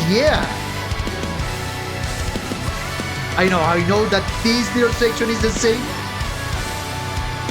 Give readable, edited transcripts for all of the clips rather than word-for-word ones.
yeah. I know that this little section is the same,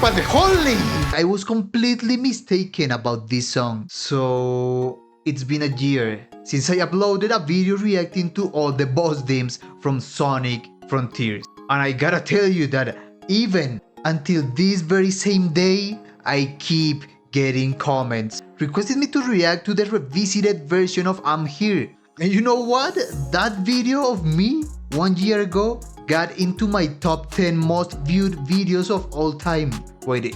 but holy! I was completely mistaken about this song. So it's been a year since I uploaded a video reacting to all the boss themes from Sonic Frontiers. And I gotta tell you that even until this very same day, I keep getting comments requesting me to react to the revisited version of I'm Here. And you know what? That video of me 1 year ago got into my top 10 most viewed videos of all time. Wait,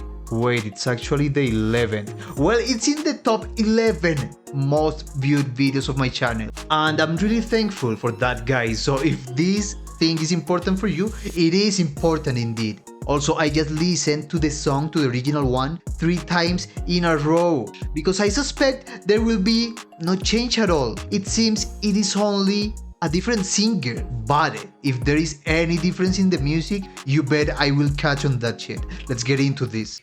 it's actually the 11th. Well, it's in the top 11 most viewed videos of my channel. And I'm really thankful for that, guys. So if this thing is important for you, it is important indeed. Also, I just listened to the song, to the original one, 3 times in a row because I suspect there will be no change at all. It seems it is only a different singer, but if there is any difference in the music, you bet I will catch on that shit. Let's get into this.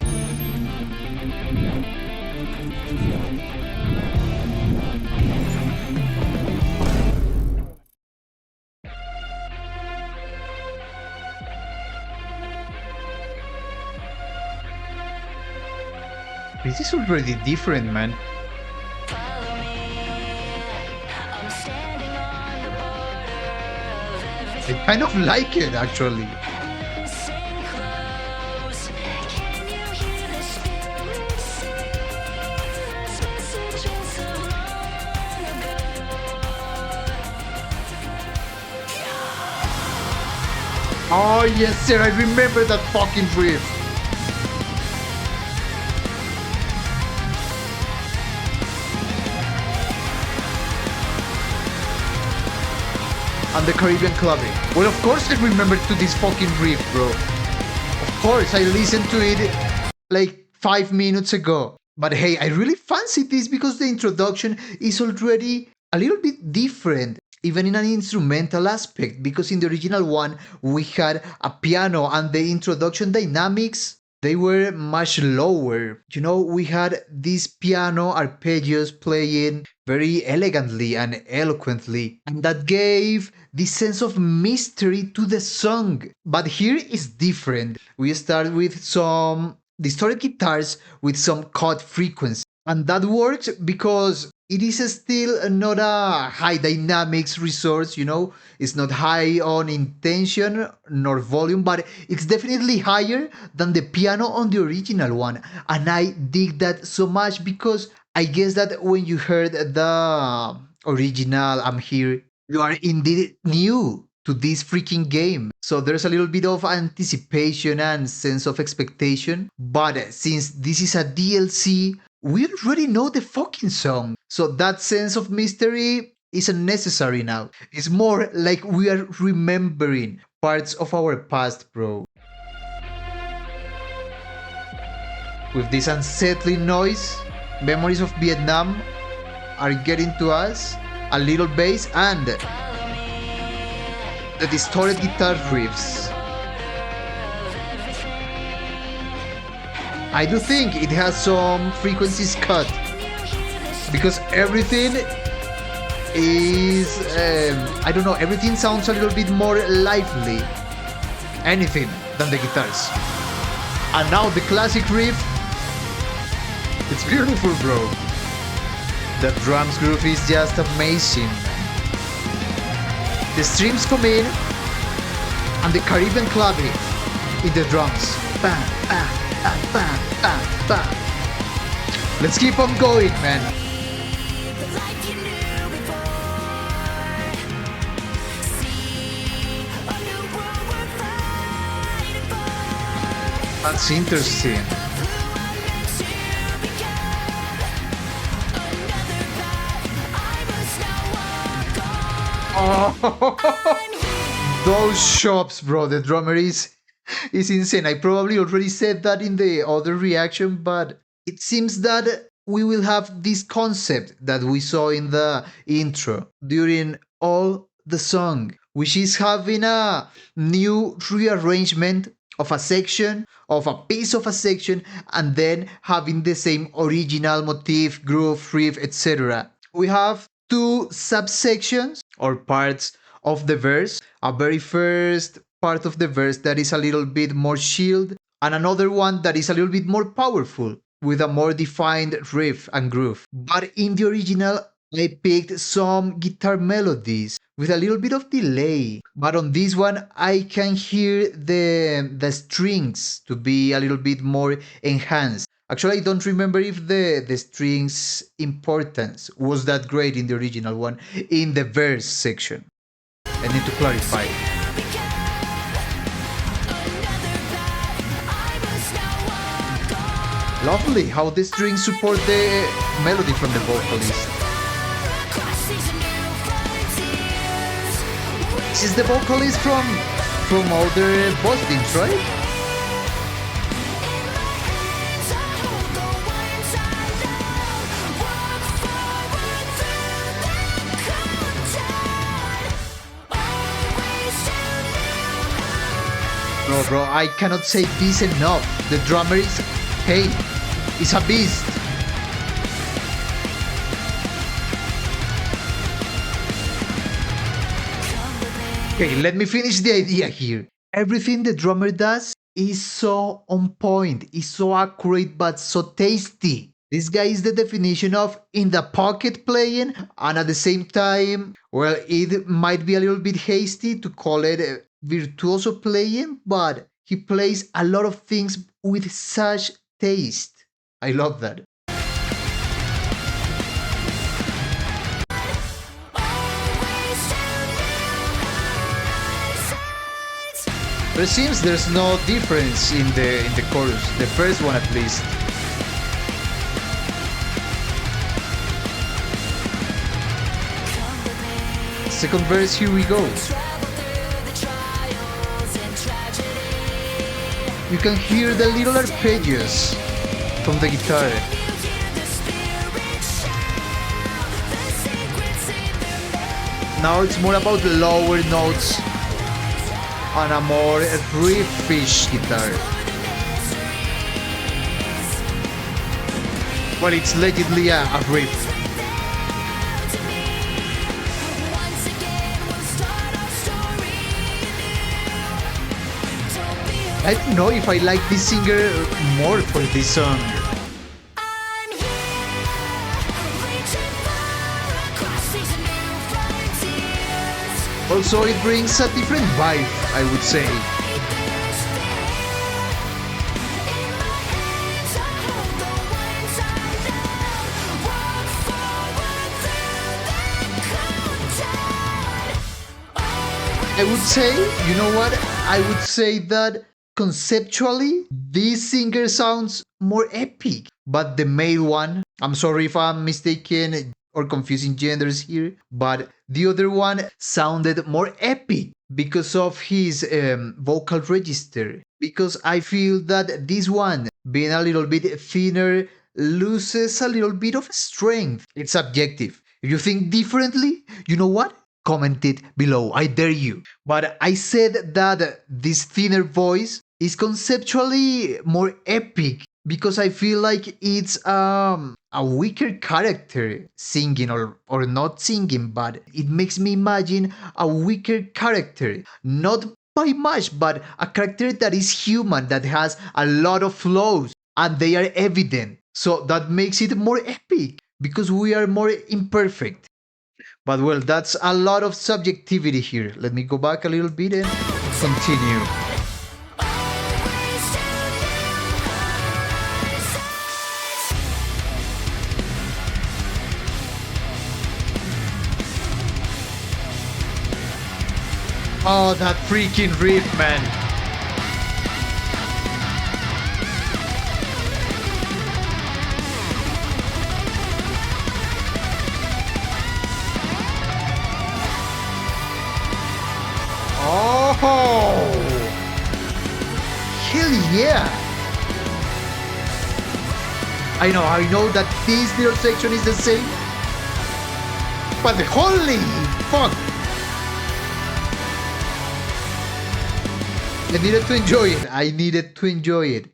This is already different, man. I kind of like it, actually. Oh yes sir, I remember that fucking riff. And the Caribbean clubbing. Well, of course I remember to this fucking riff, bro. Of course, I listened to it like 5 minutes ago. But hey, I really fancy this because the introduction is already a little bit different, even in an instrumental aspect, because in the original one we had a piano and the introduction dynamics, they were much lower. You know, we had these piano arpeggios playing very elegantly and eloquently, and that gave this sense of mystery to the song. But here is different. We start with some distorted guitars with some cut frequency, and that works because it is still not a high dynamics resource, you know, it's not high on intention nor volume, but it's definitely higher than the piano on the original one. And I dig that so much because I guess that when you heard the original I'm Here, you are indeed new to this freaking game. So there's a little bit of anticipation and sense of expectation. But since this is a DLC, we already know the fucking song. So that sense of mystery is unnecessary now. It's more like we are remembering parts of our past, bro. With this unsettling noise, memories of Vietnam are getting to us, a little bass and the distorted guitar riffs. I do think it has some frequencies cut because everything is, I don't know, everything sounds a little bit more lively, anything than the guitars. And now the classic riff, it's beautiful, bro. The drums groove is just amazing. The streams come in and the Caribbean clubbing in the drums. Bam, bam, bam, bam, bam, bam. Let's keep on going, man. That's interesting. Oh, those shops, bro. The drummer is insane. I probably already said that in the other reaction, but it seems that we will have this concept that we saw in the intro during all the song, which is having a new rearrangement of a section, of a piece of a section, and then having the same original motif, groove, riff, etc. We have two subsections or parts of the verse. A very first part of the verse that is a little bit more chilled, and another one that is a little bit more powerful with a more defined riff and groove. But in the original, I picked some guitar melodies with a little bit of delay. But on this one, I can hear the strings to be a little bit more enhanced. Actually, I don't remember if the strings importance was that great in the original one in the verse section. I need to clarify. Lovely how the strings support the melody from the vocalist. This is the vocalist from other boss themes, right? Bro, I cannot say this enough. The drummer is, hey, is a beast. Okay, let me finish the idea here. Everything the drummer does is so on point, is so accurate, but so tasty. This guy is the definition of in the pocket playing, and at the same time, well, it might be a little bit hasty to call it virtuoso playing, but he plays a lot of things with such taste. I love that. But it seems there's no difference in the chorus, the first one at least. Second verse, here we go. You can hear the little arpeggios from the guitar. Now it's more about the lower notes on a more riffish guitar. Well, it's legitimately a riff. I don't know if I like this singer more for this song. Also, it brings a different vibe, I would say. I would say, you know what? I would say that conceptually, this singer sounds more epic. But the male one, I'm sorry if I'm mistaken or confusing genders here, but the other one sounded more epic because of his vocal register. Because I feel that this one, being a little bit thinner, loses a little bit of strength. It's subjective. If you think differently, you know what? Comment it below, I dare you. But I said that this thinner voice is conceptually more epic because I feel like it's a weaker character singing or not singing, but it makes me imagine a weaker character, not by much, but a character that is human, that has a lot of flaws and they are evident. So that makes it more epic because we are more imperfect. But well, that's a lot of subjectivity here. Let me go back a little bit and continue. Oh, that freaking riff, man. Oh, hell yeah. I know that this little section is the same, but holy fuck. I needed to enjoy it.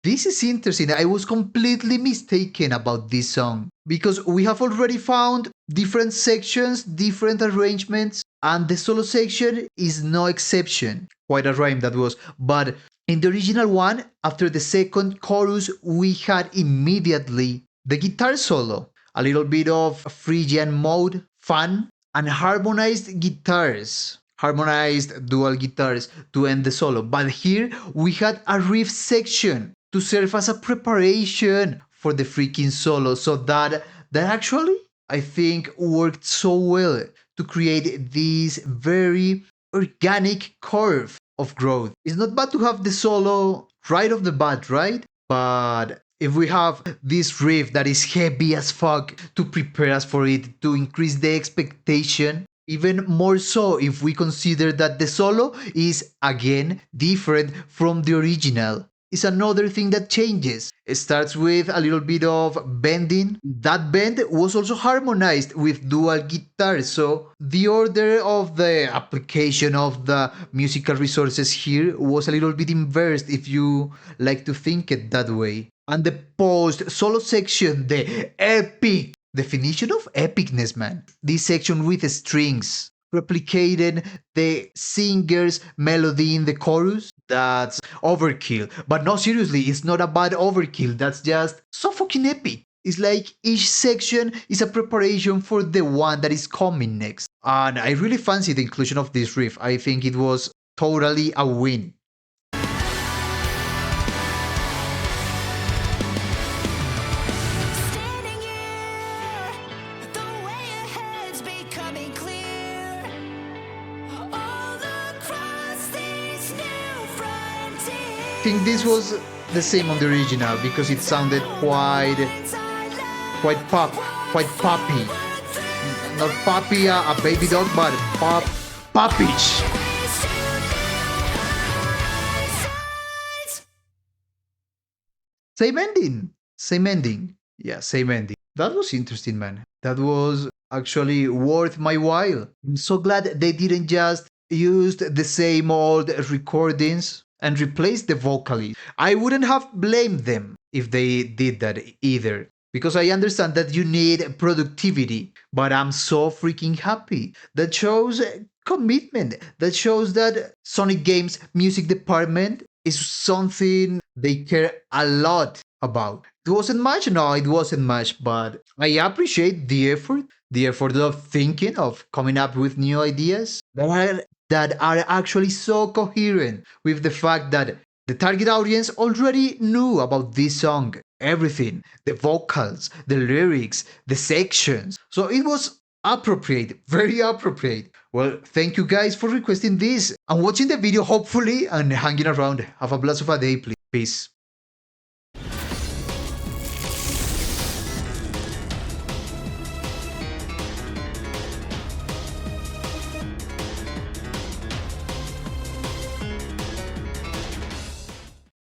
This is interesting. I was completely mistaken about this song because we have already found different sections, different arrangements, and the solo section is no exception. Quite a rhyme that was. But in the original one, after the second chorus, we had immediately the guitar solo, a little bit of Phrygian mode, fun, and harmonized guitars, harmonized dual guitars to end the solo. But here we had a riff section to serve as a preparation for the freaking solo, so that actually I think worked so well to create this very organic curve of growth. It's not bad to have the solo right off the bat, right? But if we have this riff that is heavy as fuck to prepare us for it, to increase the expectation, even more so if we consider that the solo is again different from the original. Is another thing that changes. It starts with a little bit of bending. That bend was also harmonized with dual guitar, so the order of the application of the musical resources here was a little bit inversed if you like to think it that way. And the post solo section, the epic definition of epicness, man. This section with strings replicating the singer's melody in the chorus, that's overkill. But no, seriously, it's not a bad overkill. That's just so fucking epic. It's like each section is a preparation for the one that is coming next. And I really fancy the inclusion of this riff. I think it was totally a win. Standing here, the way ahead's becoming clear. All across these new frontiers. I think this was the same on the original because it sounded quite quite poppy. Not poppy, a baby dog, but poppish. Same ending. Same ending. Yeah, same ending. That was interesting, man. That was actually worth my while. I'm so glad they didn't just use the same old recordings and replace the vocalist. I wouldn't have blamed them if they did that either. Because I understand that you need productivity, but I'm so freaking happy. That shows commitment. That shows that Sonic Games music department is something they care a lot about. It wasn't much, no, it wasn't much, but I appreciate the effort of thinking, of coming up with new ideas that are actually so coherent with the fact that the target audience already knew about this song, everything, the vocals, the lyrics, the sections. So it was appropriate, very appropriate. Well, thank you guys for requesting this and watching the video, hopefully, and hanging around. Have a blast of a day, please. Peace.